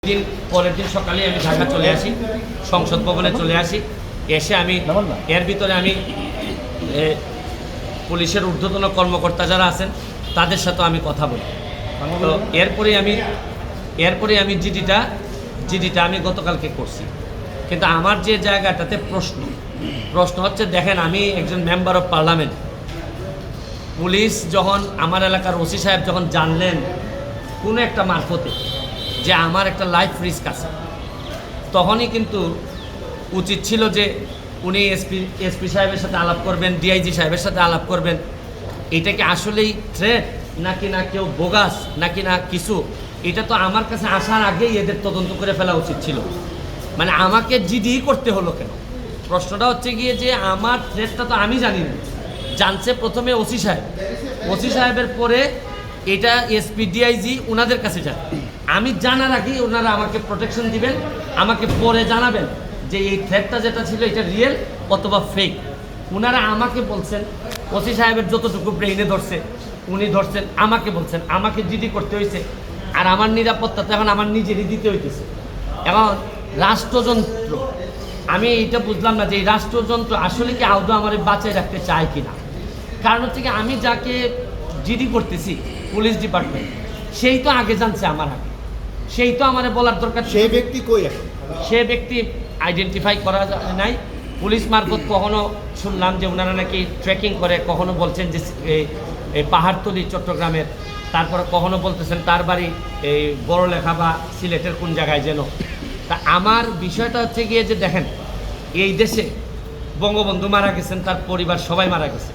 পরের দিন সকালে আমি ঢাকা চলে আসি, সংসদ ভবনে চলে আসি। এসে আমি এর ভিতরে আমি পুলিশের ঊর্ধ্বতন কর্মকর্তা যারা আছেন তাদের সাথে আমি কথা বলি। তো এরপরে আমি জিডিটা আমি গতকালকে করছি। কিন্তু আমার যে জায়গাটাতে প্রশ্ন হচ্ছে, দেখেন আমি একজন মেম্বার অফ পার্লামেন্ট। পুলিশ যখন আমার এলাকার ওসি সাহেব যখন জানলেন কোনো একটা মারফতে যে আমার একটা লাইফ রিস্ক আছে, তখনই কিন্তু উচিত ছিল যে উনি এসপি সাহেবের সাথে আলাপ করবেন, ডিআইজি সাহেবের সাথে আলাপ করবেন। এটা কি আসলেই থ্রেট নাকি না কেউ বোগাস নাকি না কিছু, এটা তো আমার কাছে আসার আগেই এদের তদন্ত করে ফেলা উচিত ছিল। মানে আমাকে জিডি করতে হলো কেন? প্রশ্নটা হচ্ছে গিয়ে যে আমার থ্রেটটা তো আমি জানি না, জানছে প্রথমে ওসি সাহেবের পরে এটা এসপি ডিআইজি ওনাদের কাছে যান। আমি জানার আগেই ওনারা আমাকে প্রোটেকশন দিবেন, আমাকে পরে জানাবেন যে এই থ্রেটটা যেটা ছিল এটা রিয়েল অথবা ফেক। ওনারা আমাকে বলছেন, ওসি সাহেবের যতটুকু ব্রেইনে ধরছে উনি ধরছেন, আমাকে বলছেন, আমাকে জিডি করতে হয়েছে। আর আমার নিরাপত্তা তো এখন আমার নিজেরই দিতে হইতেছে। এখন রাষ্ট্রযন্ত্র, আমি এটা বুঝলাম না যে এই রাষ্ট্রযন্ত্র আসলে কি আদৌ আমার বাঁচায় রাখতে চায় কিনা। কারণ হচ্ছে কি, আমি যাকে জিডি করতেছি পুলিশ ডিপার্টমেন্ট, সেই তো আগে জানছে আমার আগে, সেই তো আমার বলার দরকার। সেই ব্যক্তি কই এখন? সে ব্যক্তি আইডেন্টিফাই করা নাই। পুলিশ মারফত কখনো শুনলাম যে ওনারা নাকি ট্রেকিং করে, কখনো বলছেন যে এই পাহাড়তলি চট্টগ্রামের, তারপরে কখনো বলতেছেন তার বাড়ি এই বড়লেখা বা সিলেটের কোন জায়গায় যেন। তা আমার বিষয়টা হচ্ছে গিয়ে যে দেখেন, এই দেশে বঙ্গবন্ধু মারা গেছেন, তার পরিবার সবাই মারা গেছে।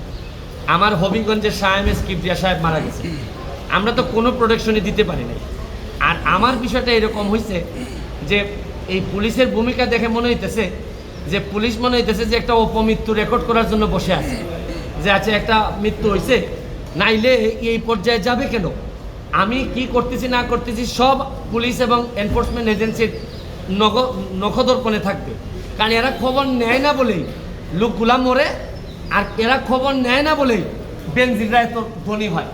আমার হবিগঞ্জের শাহেমেস কিবরিয়া সাহেব মারা গেছে, আমরা তো কোনো প্রোটেকশনই দিতে পারি নাই। আর আমার বিষয়টা এরকম হয়েছে যে এই পুলিশের ভূমিকা দেখে মনে হইতেছে যে পুলিশ মনে হইতেছে যে একটা অপমৃত্যু রেকর্ড করার জন্য বসে আছে, যে আছে একটা মৃত্যু হয়েছে, নাইলে এই পর্যায়ে যাবে কেন। আমি কি করতেছি না করতেছি সব পুলিশ এবং এনফোর্সমেন্ট এজেন্সির নখদর্পণে থাকবে। কারণ এরা খবর নেয় না বলেই লোকগুলা মরে, আর এরা খবর নেয় না বলেই বেনজির রায় তো ধনী হয়,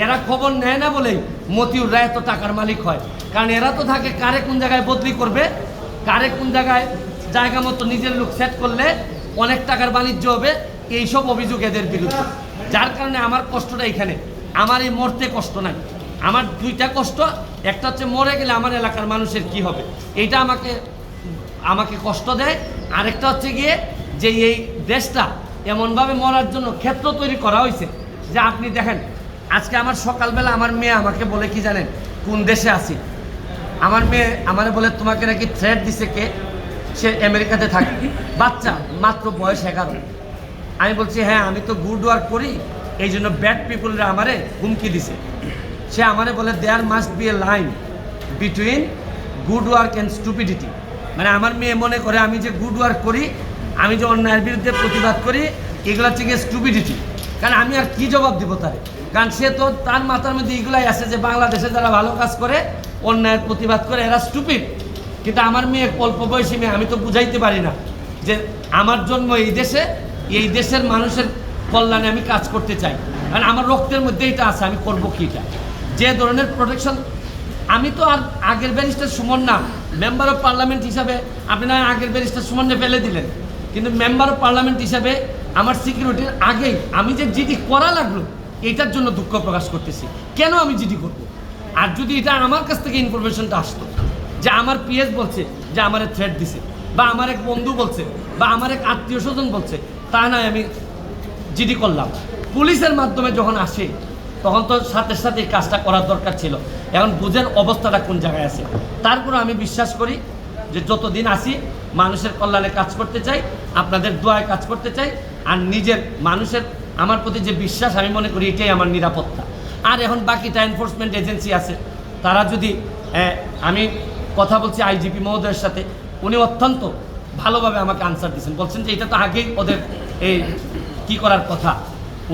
এরা খবর নেয় না বলেই মতিউর রায় তো টাকার মালিক হয়। কারণ এরা তো থাকে কারে কোন জায়গায় বদলি করবে, কারে কোন জায়গায় জায়গা মতো নিজের লোক সেট করলে অনেক টাকার বাণিজ্য হবে, এইসব অভিযোগ এদের বিরুদ্ধে। যার কারণে আমার কষ্টটা এখানে, আমার এই মরতে কষ্ট নাই, আমার দুইটা কষ্ট। একটা হচ্ছে মরে গেলে আমার এলাকার মানুষের কি হবে, এইটা আমাকে কষ্ট দেয়। আরেকটা হচ্ছে গিয়ে যে এই দেশটা এমনভাবে মরার জন্য ক্ষেত্র তৈরি করা হয়েছে যে আপনি দেখেন, আজকে আমার সকালবেলা আমার মেয়ে আমাকে বলে কি জানেন, কোন দেশে আছি। আমার মেয়ে আমারে বলে তোমাকে নাকি থ্রেট দিছে কে, সে আমেরিকাতে থাকে, বাচ্চা মাত্র বয়স 11। আমি বলছি হ্যাঁ, আমি তো গুড ওয়ার্ক করি, এই জন্য ব্যাড পিপুলরা আমারে হুমকি দিছে। সে আমারে বলে there must be a line between good work and stupidity. মানে আমার মেয়ে মনে করে আমি যে গুড ওয়ার্ক করি, আমি যে অন্যায়ের বিরুদ্ধে প্রতিবাদ করি, এগুলো হচ্ছে গিয়ে স্টুপিডিটি। কারণ আমি আর কি জবাব দিব তারে, কারণ সে তো তার মাথার মধ্যে এগুলাই আছে যে বাংলাদেশে যারা ভালো কাজ করে, অন্যায়ের প্রতিবাদ করে, এরা স্টুপিড। কিন্তু আমার মেয়ে অল্প বয়সী মেয়ে, আমি তো বুঝাইতে পারি না যে আমার জন্ম এই দেশে, এই দেশের মানুষের কল্যাণে আমি কাজ করতে চাই। কারণ আমার রক্তের মধ্যে এটা আছে, আমি করবো কি এটা, যে ধরনের প্রোটেকশন। আমি তো আর আগের ব্যারিস্টার সুমন না, মেম্বার অফ পার্লামেন্ট হিসাবে আপনি না আগের ব্যারিস্টার সুমনে ফেলে দিলেন, কিন্তু মেম্বার অফ পার্লামেন্ট হিসাবে আমার সিকিউরিটির আগেই আমি যে জিডি করা লাগলো, এটার জন্য দুঃখ প্রকাশ করতেছি। কেন আমি জিডি করব? আর যদি এটা আমার কাছ থেকে ইনফরমেশনটা আসতো যে আমার পিএস বলছে যে আমার থ্রেট দিছে, বা আমার এক বন্ধু বলছে, বা আমার এক আত্মীয় স্বজন বলছে, তা নয় আমি জিডি করলাম। পুলিশের মাধ্যমে যখন আসে তখন তো সাথে সাথে এই কাজটা করার দরকার ছিল। এখন বুঝেন অবস্থাটা কোন জায়গায় আছে। তারপরে আমি বিশ্বাস করি যে যতদিন আসি মানুষের কল্যাণে কাজ করতে চাই, আপনাদের দোয়ায় কাজ করতে চাই, আর নিজের মানুষের আমার প্রতি যে বিশ্বাস, আমি মনে করি এটাই আমার নিরাপত্তা। আর এখন বাকিটা এনফোর্সমেন্ট এজেন্সি আছে, তারা যদি আমি কথা বলছি আইজিপি মহোদয়ের সাথে, উনি অত্যন্ত ভালোভাবে আমাকে আনসার দিচ্ছেন, বলছেন যে এটা তো আগেই ওদের এই কি করার কথা।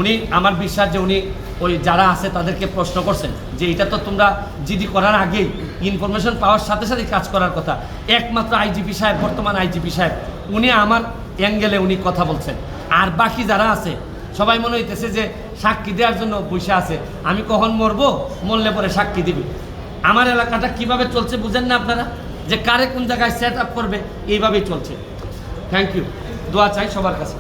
উনি আমার বিশ্বাস যে উনি ওই যারা আছে তাদেরকে প্রশ্ন করছেন যে এটা তো তোমরা জিডি করার আগেই ইনফরমেশন পাওয়ার সাথে সাথে কাজ করার কথা। একমাত্র আইজিপি সাহেব, বর্তমান আইজিপি সাহেব, উনি আমার অ্যাঙ্গেলে উনি কথা বলছেন। আর বাকি যারা আছে সবাই মনে হইতেছে যে সাক্ষী দেওয়ার জন্য বসে আছে, আমি কখন মরবো, মরলে পরে সাক্ষী দিবি। আমার এলাকাটা কিভাবে চলছে বুঝেন না আপনারা? যে কারে কোন জায়গায় সেট আপ করবে, এইভাবেই চলছে। থ্যাংক ইউ, দোয়া চাই সবার কাছে।